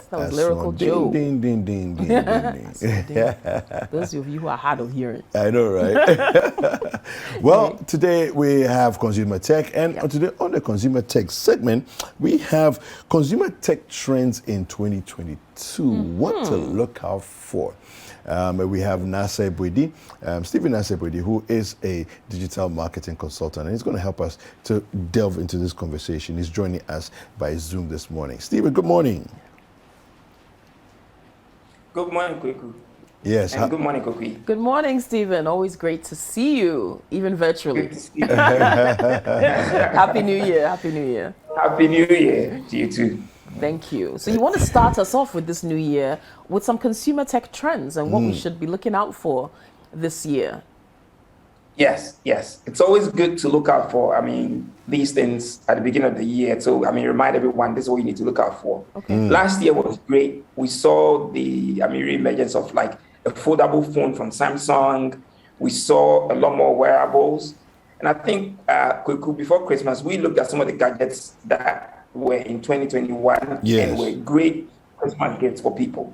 That was Lyrical Joe. Ding, ding, ding, ding, ding, ding. Those of you who are hard of hearing. I know, right? Well, today we have consumer tech, and today on the consumer tech segment, we have consumer tech trends in 2022. What to look out for. We have Nasser Boudi, Stephen Nasser Boudi, who is a digital marketing consultant, and he's going to help us to delve into this conversation. He's joining us by Zoom this morning. Stephen, good morning. Good morning, Kweku. Yes. And good morning, Koki. Good morning, Stephen. Always great to see you, even virtually. Good to see you. Happy New Year. Happy New Year. Happy New Year to you too. Thank you. So you want to start us off with this new year with some consumer tech trends and what we should be looking out for this year. Yes. It's always good to look out for, these things at the beginning of the year. So, remind everyone this is what you need to look out for. Okay. Last year was great. We saw the, reemergence of like a foldable phone from Samsung. We saw a lot more wearables. And I think, Kweku, before Christmas, we looked at some of the gadgets that were in 2021 and were great Christmas gifts for people.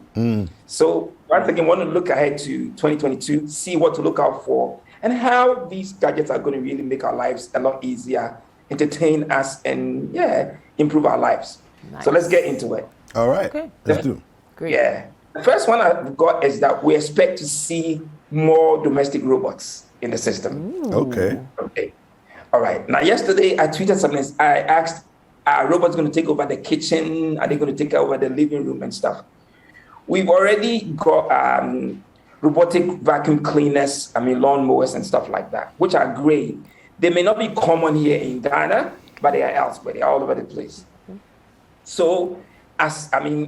So once again, want to look ahead to 2022, see what to look out for, and how these gadgets are going to really make our lives a lot easier, entertain us, and improve our lives. Nice. So let's get into it. All right. Okay. Let's do. Great. Yeah. The first one I've got is that we expect to see more domestic robots in the system. Okay. All right. Now, yesterday I tweeted something. I asked, are robots going to take over the kitchen? Are they going to take over the living room and stuff? We've already got robotic vacuum cleaners, lawn mowers and stuff like that, which are great. They may not be common here in Ghana, but they are elsewhere. They are all over the place. So,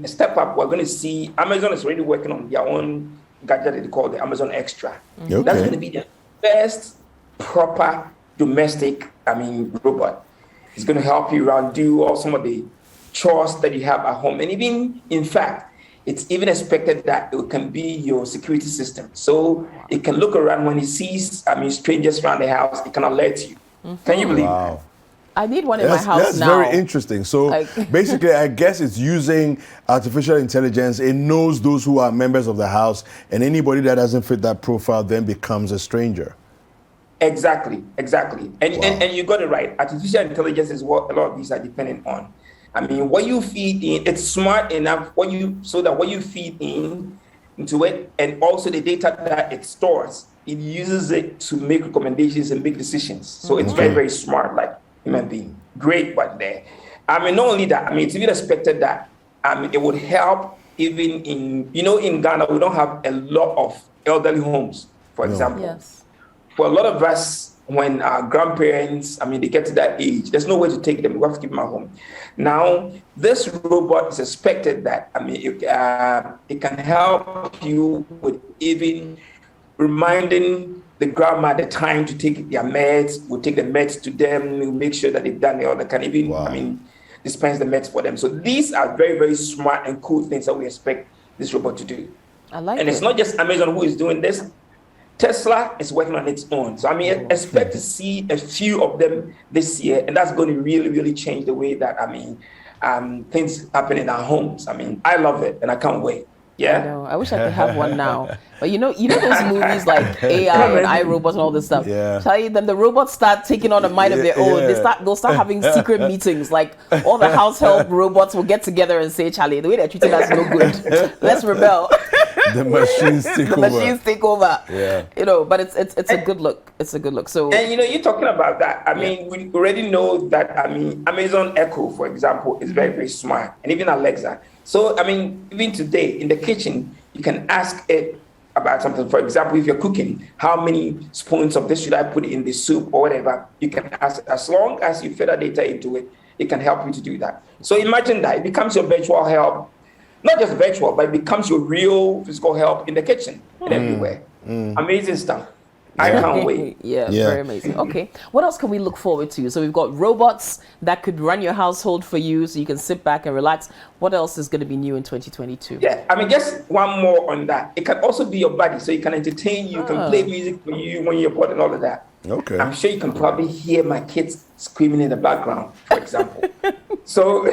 step up, we're going to see Amazon is already working on their own gadget they call the Amazon Extra. Okay. That's going to be the first proper domestic, robot. It's going to help you around, do all some of the chores that you have at home. And even, in fact, it's even expected that it can be your security system. So it can look around when it sees, strangers around the house, it can alert you. Can you believe that? I need one in my house now. That's very interesting. So basically, I guess it's using artificial intelligence. It knows those who are members of the house, and anybody that doesn't fit that profile then becomes a stranger. Exactly. And you got it right. Artificial intelligence is what a lot of these are dependent on. What you feed in, it's smart enough so that what you feed into it, and also the data that it stores, it uses it to make recommendations and make decisions. So it's very, very smart, like human being. Great one there. Not only that, it's even expected that it would help even in Ghana, we don't have a lot of elderly homes, for example. Yes. For a lot of us, when our grandparents, they get to that age, there's no way to take them. We have to keep them at home. Now, this robot is expected that, it can help you with even reminding the grandma the time to take their meds. We'll take the meds to them. We'll make sure that they've done it, or they can even, dispense the meds for them. So these are very, very smart and cool things that we expect this robot to do. I like and it's not just Amazon who is doing this. Tesla is working on its own. So expect to see a few of them this year, and that's going to really, really change the way that things happen in our homes. I love it and I can't wait. Yeah. I know. I wish I could have one now. But you know those movies like AI and iRobots and all this stuff. Yeah. Tell you then the robots start taking on a mind of their own. They'll start having secret meetings. Like all the household robots will get together and say, Charlie, the way they're treating us is no good. Let's rebel. The machines take over. Yeah. But it's a good look. It's a good look. So you're talking about that. We already know that Amazon Echo, for example, is very, very smart, and even Alexa. So even today in the kitchen, you can ask it about something. For example, if you're cooking, how many spoons of this should I put in the soup or whatever? You can ask it. As long as you feed that data into it, it can help you to do that. So imagine that it becomes your virtual help. Not just virtual, but it becomes your real physical help in the kitchen and everywhere. Amazing stuff. I can't wait. Yeah, very amazing. Okay, what else can we look forward to? So we've got robots that could run your household for you, so you can sit back and relax. What else is going to be new in 2022? Yeah, just one more on that. It can also be your buddy, so it can entertain you, can play music for you when you're bored and all of that. Okay. I'm sure you can probably hear my kids screaming in the background, for example. So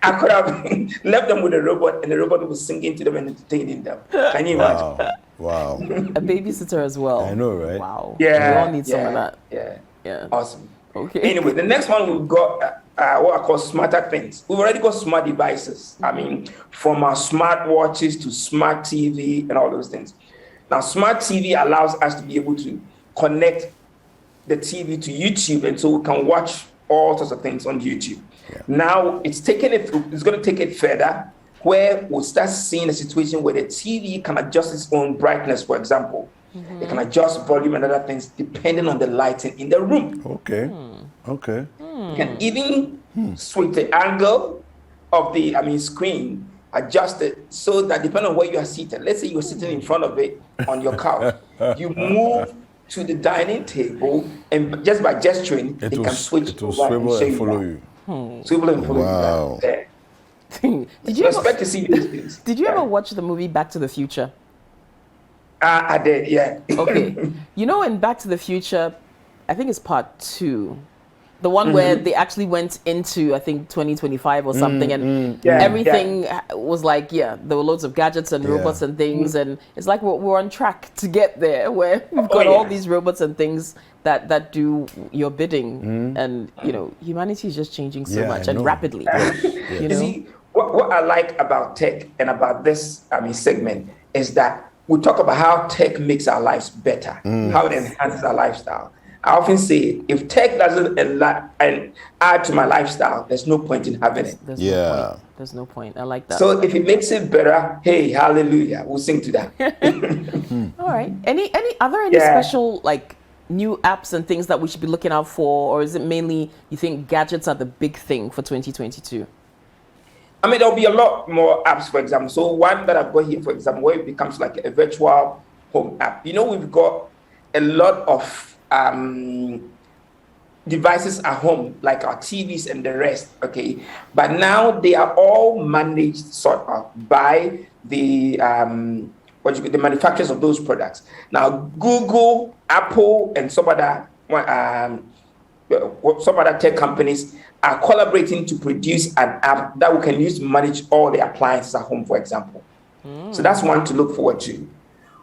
I could have left them with a robot, and the robot was singing to them and entertaining them. Can you imagine? Wow. A babysitter as well. I know, right? Wow. Yeah. We all need some of that. Yeah. Awesome. Okay. Anyway, the next one we've got what I call smarter things. We've already got smart devices. I mean, from our smart watches to smart TV and all those things. Now, smart TV allows us to be able to connect the TV to YouTube, and so we can watch all sorts of things on YouTube. Yeah. Now, it's going to take it further, where we'll start seeing a situation where the TV can adjust its own brightness, for example. Mm-hmm. It can adjust volume and other things depending on the lighting in the room. Okay. Okay. You can even switch the angle of the screen, adjust it so that depending on where you are seated. Let's say you're sitting in front of it on your couch. You move to the dining table, and just by gesturing, it can switch. It will swivel and follow you. Swivel and follow you. Did you expect to see these things? Did you ever watch the movie Back to the Future? I did, yeah. Okay. You know, in Back to the Future, I think it's part 2, the one where they actually went into, I think, 2025 or something, and everything was like, there were loads of gadgets and robots and things, and it's like we're on track to get there, where we've got all these robots and things that do your bidding, and you know, humanity is just changing so much and rapidly. You know? See, what I like about tech and about this segment is that we talk about how tech makes our lives better, how it enhances our lifestyle. I often say, if tech doesn't add to my lifestyle, there's no point in having it. There's no point. I like that. So if it makes it better, hey, hallelujah, we'll sing to that. All right. Are there any special like new apps and things that we should be looking out for, or is it mainly you think gadgets are the big thing for 2022? I mean, there'll be a lot more apps, for example. So one that I've got here, for example, where it becomes like a virtual home app. You know, we've got a lot of devices at home, like our TVs and the rest, okay? But now they are all managed sort of by the manufacturers of those products. Now, Google, Apple, and some other tech companies are collaborating to produce an app that we can use to manage all the appliances at home, for example. So that's one to look forward to.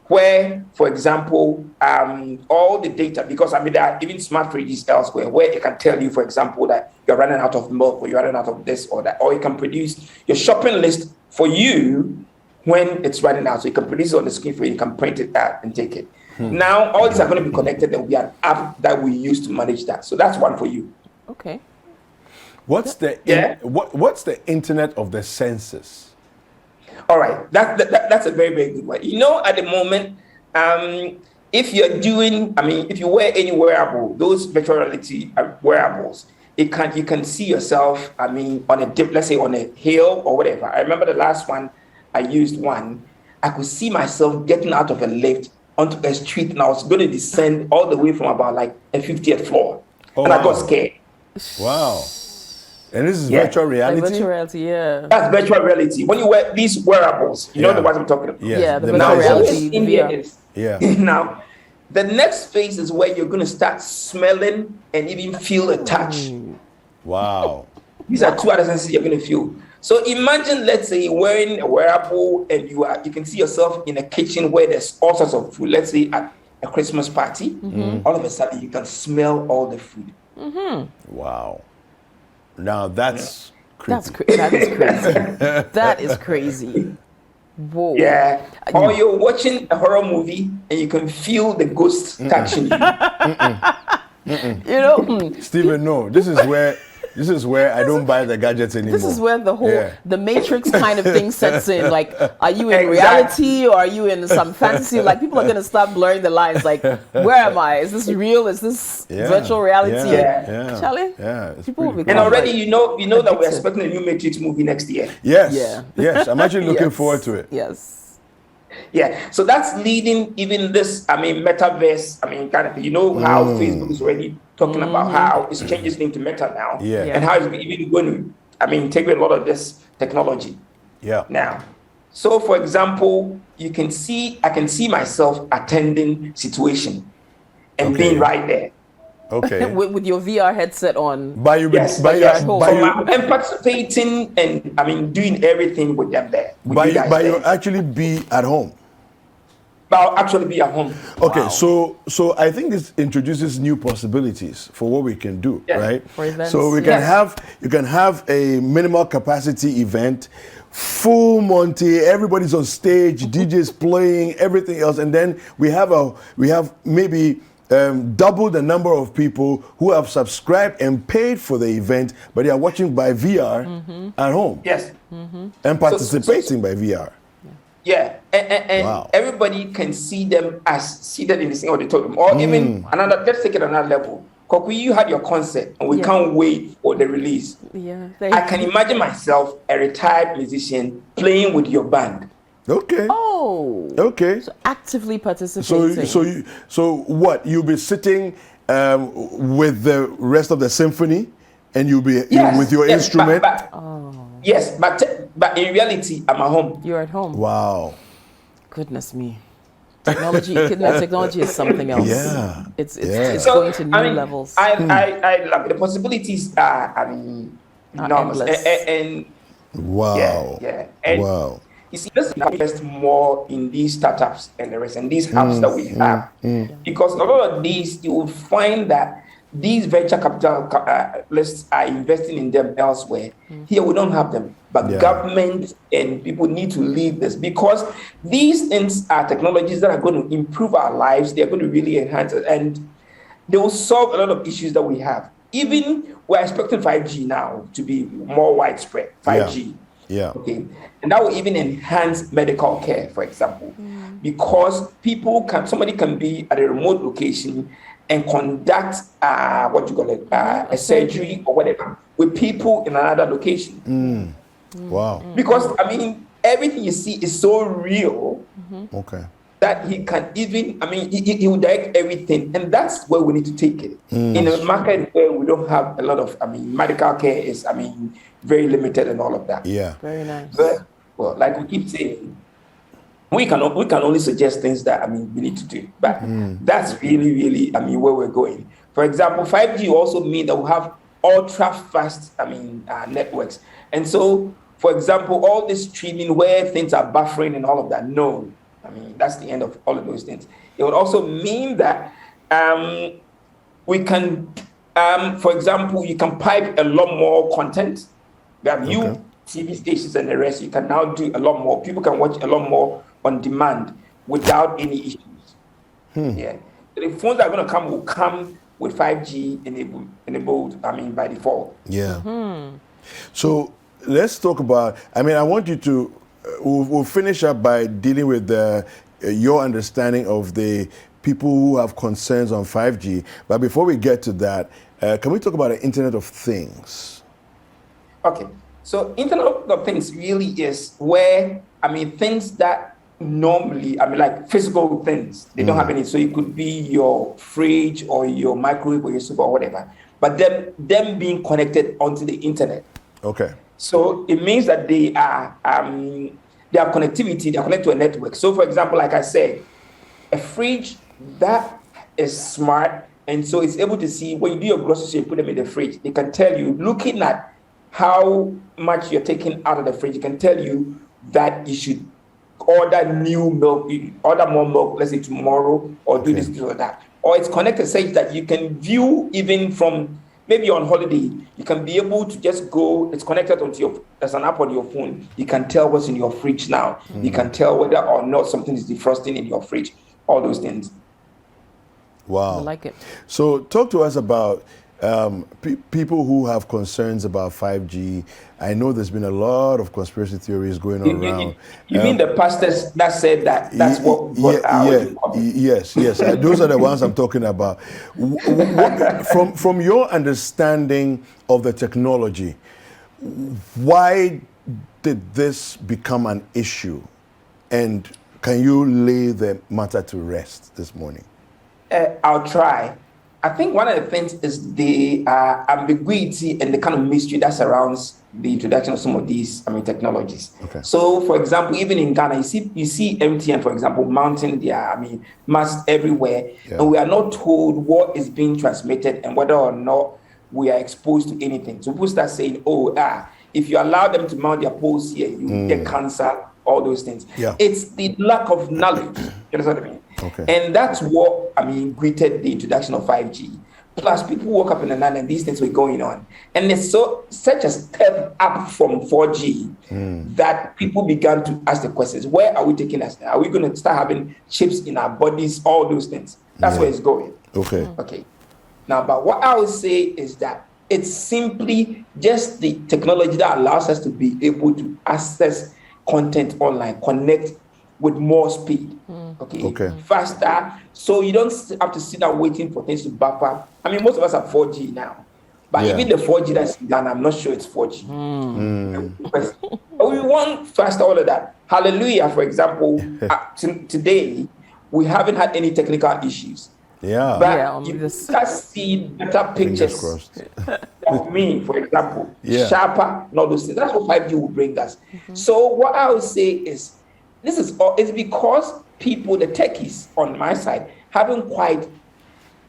Where, for example, all the data, because there are even smart fridges elsewhere, where it can tell you, for example, that you're running out of milk or you're running out of this or that, or it can produce your shopping list for you when it's running out. So you can produce it on the screen for you, you can print it out and take it. Now, all these are going to be connected. There will be an app that we use to manage that. So that's one for you. Okay. What's the Internet of the Senses? All right, that's a very, very good one. You know, at the moment, if you're doing, if you wear any wearable, those virtual reality wearables, you can see yourself, on let's say on a hill or whatever. I remember the last one, I used one. I could see myself getting out of a lift onto a street, and I was going to descend all the way from about like a 50th floor. And I got scared. Wow. And this is virtual reality? Like virtual reality, yeah. That's virtual reality. When you wear these wearables, you know the ones I'm talking about. Yeah, the virtual reality. Now, the next phase is where you're going to start smelling and even feel a touch. Wow. These are two other senses you're going to feel. So imagine, let's say, wearing a wearable and you can see yourself in a kitchen where there's all sorts of food. Let's say at a Christmas party, all of a sudden you can smell all the food. Wow. Now that's creepy. That is crazy. That is crazy. Whoa. Yeah. Or you're watching a horror movie and you can feel the ghosts touching you. You know, Stephen, no. This is where I don't buy the gadgets anymore. This is where the whole the Matrix kind of thing sets in. Like, are you in reality or are you in some fantasy? Like, people are gonna start blurring the lines. Like, where am I? Is this real? Is this virtual reality? Charlie? Yeah. People will be and already you know that we're expecting a new Matrix movie next year. Yes. Yes. I'm actually looking forward to it. Yes. Yeah, so that's leading even this, metaverse, kind of thing. You know how Facebook is already talking about how it's changed its name to Meta now. And how it's even going to, integrate a lot of this technology. Now, so for example, I can see myself attending situation and being right there. Okay. with your VR headset on. By you, Yes, by, yes. by, So you, I'm participating and doing everything with them there. With by, you guys by you there. actually be at home. But I'll actually be at home. Okay, Wow. so I think this introduces new possibilities for what we can do, Yeah. right? For events, so we can yes. you can have a minimal capacity event, full Monty, everybody's on stage, DJs playing, everything else, and then we have maybe double the number of people who have subscribed and paid for the event, but they are watching by VR at home Yes. and participating by VR. Yeah, and Wow. everybody can see them as seated in the same auditorium, or even another. Let's take it another level. Koku, you had your concert, and we Yeah. can't wait for the release. Yeah. I can imagine myself, a retired musician, playing with your band. Okay. Oh. Okay. So actively participating. So what? You'll be sitting with the rest of the symphony, and you'll be with your instrument. Yes, but in reality, I'm at home. You're at home. Wow. Goodness me. Technology is something else. Yeah. It's So, going to new levels. I love it. The possibilities are, enormous. endless. And Wow. yeah. And Wow. you see, let's invest more in these startups and the rest, and these hubs that we have. Because a lot of these, you will find that these venture capitalists are investing in them elsewhere. Here, we don't have them. But Yeah. government and people need to lead this, because these things are technologies that are going to improve our lives. They're going to really enhance it, and they will solve a lot of issues that we have. Even we're expecting 5G now to be more widespread. 5G. Yeah. Okay. And that will even enhance medical care, for example, because somebody can be at a remote location and conduct a surgery or whatever with people in another location. Wow. Because everything you see is so real Okay. that he can even, he will direct everything, and that's where we need to take it. In a market where we don't have a lot of, medical care is, very limited and all of that. Yeah. Very nice. But, well, like we keep saying, we can only suggest things that, we need to do. But that's really, really, where we're going. For example, 5G also means that we have ultra fast, networks. And so, for example, all this streaming where things are buffering and all of that, no. That's the end of all of those things. It would also mean that we can, for example, you can pipe a lot more content. That you TV stations and the rest, you can now do a lot more. People can watch a lot more on demand without any issues. Yeah. The phones that are going to come will come with 5G enabled, by default. Yeah. So let's talk about, I want you to, we'll finish up by dealing with your understanding of the people who have concerns on 5G. But before we get to that, can we talk about the Internet of Things? Okay. So Internet of Things really is where, things that normally, like physical things, they don't have any. So it could be your fridge or your microwave or your super or whatever. But them being connected onto the internet. Okay. So it means that they are connectivity, they are connected to a network. So for example, like I said, a fridge that is smart, and so it's able to see when you do your groceries, you put them in the fridge. They can tell you, looking at how much you're taking out of the fridge, it can tell you that you should order new milk, order more milk, let's say tomorrow, or do this or that. Or it's connected such that you can view even from maybe on holiday, you can be able to just go, it's connected onto there's an app on your phone. You can tell what's in your fridge now. You can tell whether or not something is defrosting in your fridge, all those things. Wow. I like it. So talk to us about people who have concerns about 5G. I know there's been a lot of conspiracy theories going around. You mean the pastors that said that's Yes. Those are the ones I'm talking about. From your understanding of the technology, why did this become an issue? And can you lay the matter to rest this morning? I'll try. I think one of the things is the ambiguity and the kind of mystery that surrounds the introduction of some of these, technologies. Okay. So, for example, even in Ghana, you see MTN, for example, mounting their, masts everywhere, and we are not told what is being transmitted and whether or not we are exposed to anything. So people start saying, if you allow them to mount their poles here, you get cancer, all those things. Yeah. It's the lack of knowledge. You understand what I mean? Okay. And that's what, greeted the introduction of 5G. Plus, people woke up in the night and these things were going on. And it's such a step up from 4G that people began to ask the questions, where are we taking us now? Are we going to start having chips in our bodies? All those things. That's where it's going. Okay. Okay. Now, but what I would say is that it's simply just the technology that allows us to be able to access content online, connect with more speed, okay, faster, so you don't have to sit down waiting for things to buffer. Most of us are 4G now, but even the 4G that's done, I'm not sure it's 4G. But we want faster, all of that. Hallelujah, for example, today, we haven't had any technical issues. Yeah. But you can see better pictures of me, for example, sharper, and all those things. That's what 5G will bring us. So what I would say is, it's because people, the techies on my side, haven't quite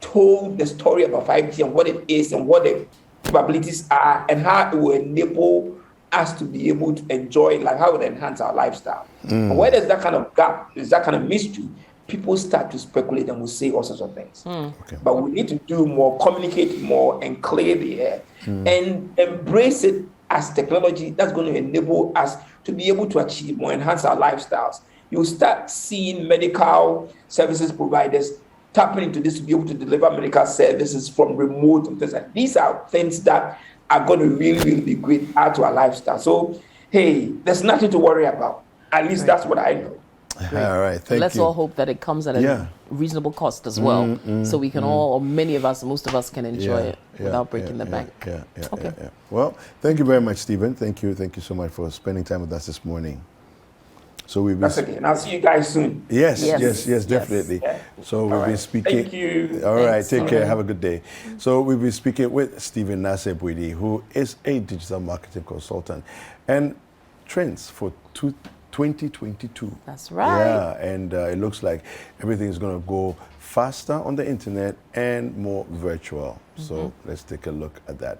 told the story about 5G and what it is and what the capabilities are and how it will enable us to be able to enjoy, like how it will enhance our lifestyle. And where there's that kind of gap, there's that kind of mystery, people start to speculate and will say all sorts of things. Okay. But we need to do more, communicate more, and clear the air, and embrace it as technology that's going to enable us to be able to achieve more, enhance our lifestyles. You'll start seeing medical services providers tapping into this to be able to deliver medical services from remote and things like that. These are things that are going to really, really be great add to our lifestyle. So, hey, there's nothing to worry about. At least that's what I know. All right, thank you. Let's all hope that it comes at a reasonable cost as well, so we can all, or many of us, most of us can enjoy it without breaking the bank. Well, thank you very much, Stephen. Thank you so much for spending time with us this morning. So that's okay, and I'll see you guys soon. Yes, definitely. Yeah. So we've been speaking. Thank you. All right, take care. Have a good day. So we've been speaking with Stephen Nasser-Boedi, who is a digital marketing consultant, and trends for 2022. That's right. Yeah, and it looks like everything is going to go faster on the internet and more virtual. So let's take a look at that.